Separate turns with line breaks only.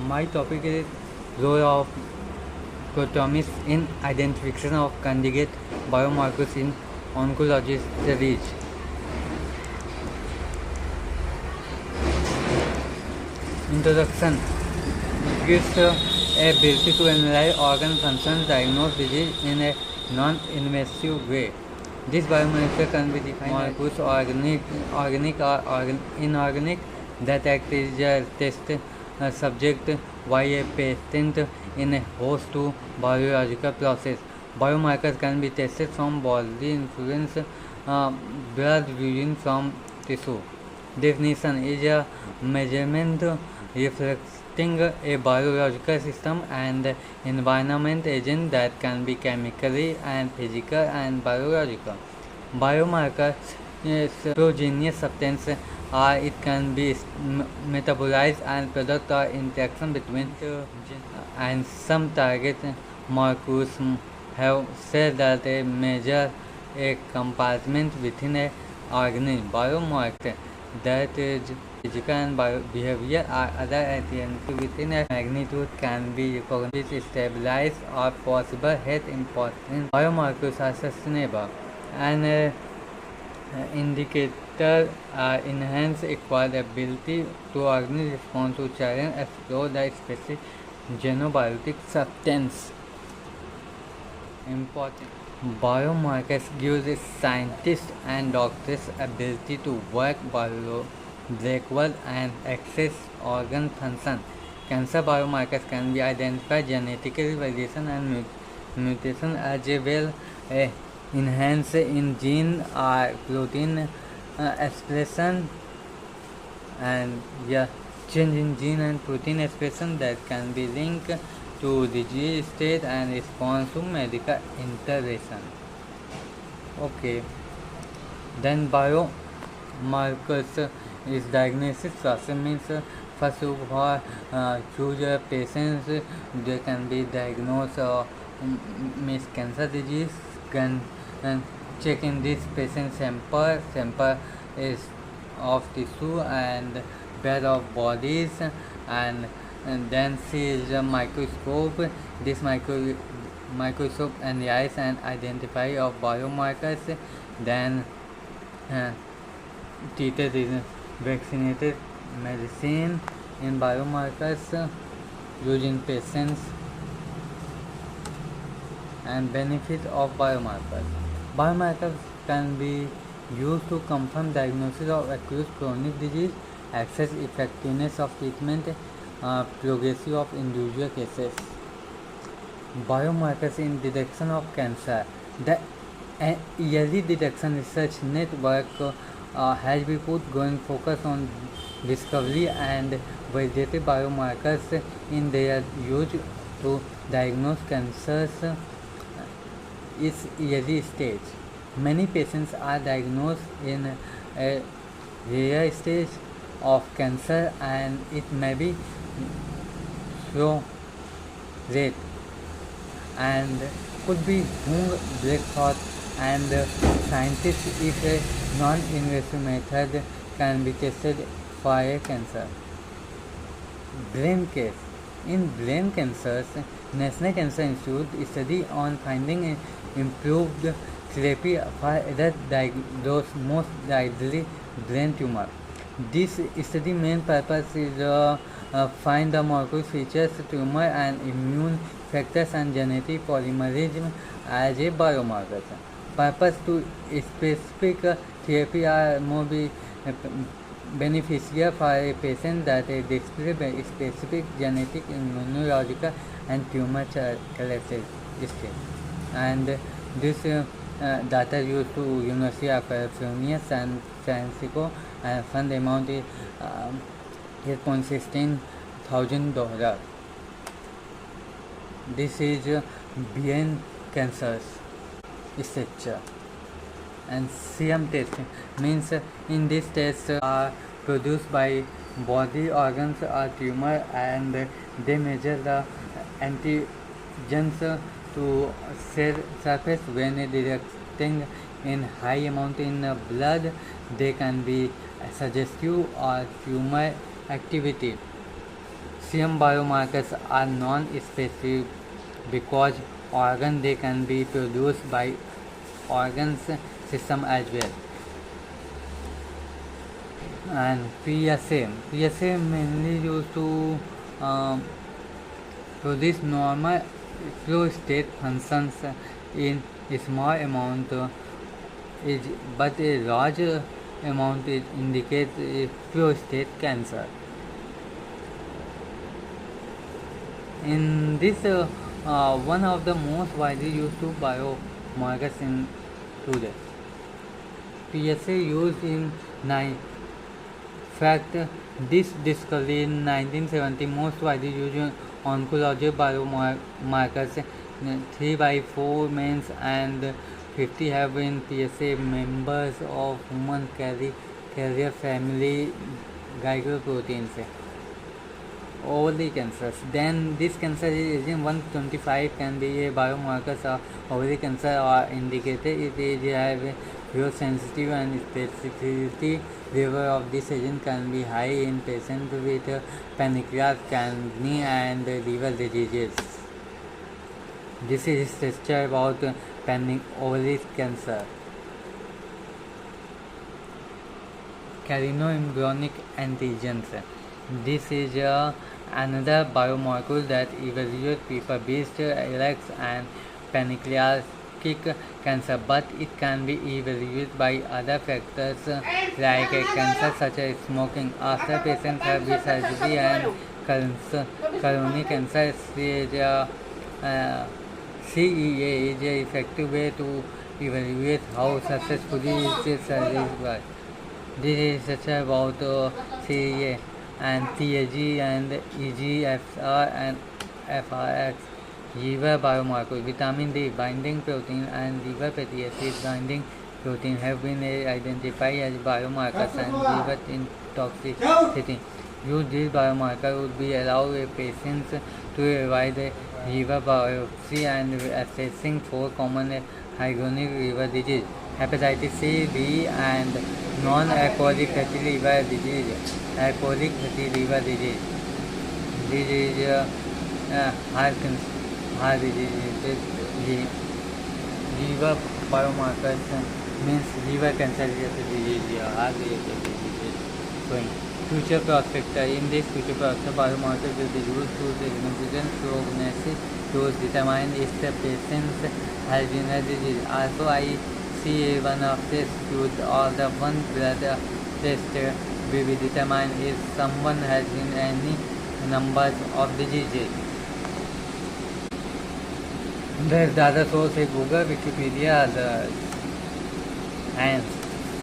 My topic is role of proteomics in identification of conjugate biomarkers in oncology studies. Introduction. It gives ability to analyze organ functions, diagnose disease in a non-invasive way. This biomarker can be defined molecules, organic or inorganic, that act as a test subject by a patient in a host to biological process. Biomarkers can be tested from bodily influence, blood urine from tissue. Definition is a measurement reflecting a biological system and environment agent that can be chemically and physical and biological. Biomarkers is proteogenous substance, it can be metabolized and product or interaction between and some target molecules have said that they measure a compartment within a organism. Biomarker that is physical and behavior or other activity within a magnitude can be recognized, stabilized or possible health important. Biomarkers are sustainable and indicator enhance acquired ability to organism respond to challenge, explore the specific genobiotic substance. Important. Biomarkers gives scientists and doctors ability to work biological and access organ function. Cancer biomarkers can be identified genetically variation and mutation as well enhance in gene or protein expression and change in gene and protein expression that can be linked to disease state and response to medical intervention. Okay, then biomarkers is diagnosis process means first of all choose patients. They can be diagnosed means cancer disease can check in this patient sample is of tissue and bed of bodies and then see is a microscope. This microscope analyze and identify of biomarkers, then treated is vaccinated medicine in biomarkers using patients and benefit of biomarkers. Biomarkers can be used to confirm diagnosis of acute chronic disease, assess effectiveness of treatment, progressive of individual cases. Biomarkers in detection of cancer. The yearly detection research network has been put growing focus on discovery and validated biomarkers in their use to diagnose cancers its early stage. Many patients are diagnosed in a rare stage of cancer and it may be slow rate and could be young breakthrough and scientists if a non-invasive method can be tested for a cancer. Brain case. In brain cancers, National Cancer Institute study on finding improved therapy for adult diagnosed most likely brain tumor. This study main purpose is find the molecular features, tumor and immune factors and genetic polymerism as a biomarker. Purpose to specific therapy are more be beneficial for a patient that display specific genetic, immunological and tumor characteristics. And this data used to University of California, San Francisco, and fund amount is $8.16,000. This is brain cancers structure. And serum testing means in this test are produced by body organs or tumor and they measure the antigens to cell surface. When detecting in high amount in blood, they can be suggestive or tumor activity. Some biomarkers are non-specific because organ they can be produced by organs system as well. And PSA mainly used to um, produce normal flow state functions in a small amount, is, but a large amount it indicates a flow state cancer. In this, one of the most widely used to biomarkers in today. PSA used in fact, this discovery in 1970 most widely used oncology biomarkers 3 by 4 men and 50 have been PSA members of human carrier family glycoproteins. Ovary cancers. Then this cancer is in 125 can be a biomarkers of ovary cancer or indicated it is have pure sensitive and specificity level of this agent can be high in patients with pancreas, kidney and liver diseases. This is structure about ovary cancer. Carcinoembryonic antigens. This is another biomarker that evaluates paper-based LX and pancreatic cancer, but it can be evaluated by other factors like cancer such as smoking. After patients have surgery and coronary cancer stage, CEA is an effective way to evaluate how successfully is surgery. This is such about CEA and TAG and EGFR and FRX. Liver biomarker vitamin D binding protein and liver fatty acid binding protein have been identified as biomarkers and liver toxicity. Use this biomarker would be allow a patient to avoid liver biopsy and assessing for common chronic liver disease, hepatitis C, B, and non-alcoholic fatty liver disease. Alcoholic fatty liver disease. This is heart disease. Liver biomarkers means liver cancer related disease, heart related disease. Showing future prospect. In this future prospect, biomarkers will be used to significant prognosis to determine if the patient has been a disease. Also, I see one of this should or the one blood test will be determined if someone has been any numbers of diseases. There's the other source, Google, Wikipedia, and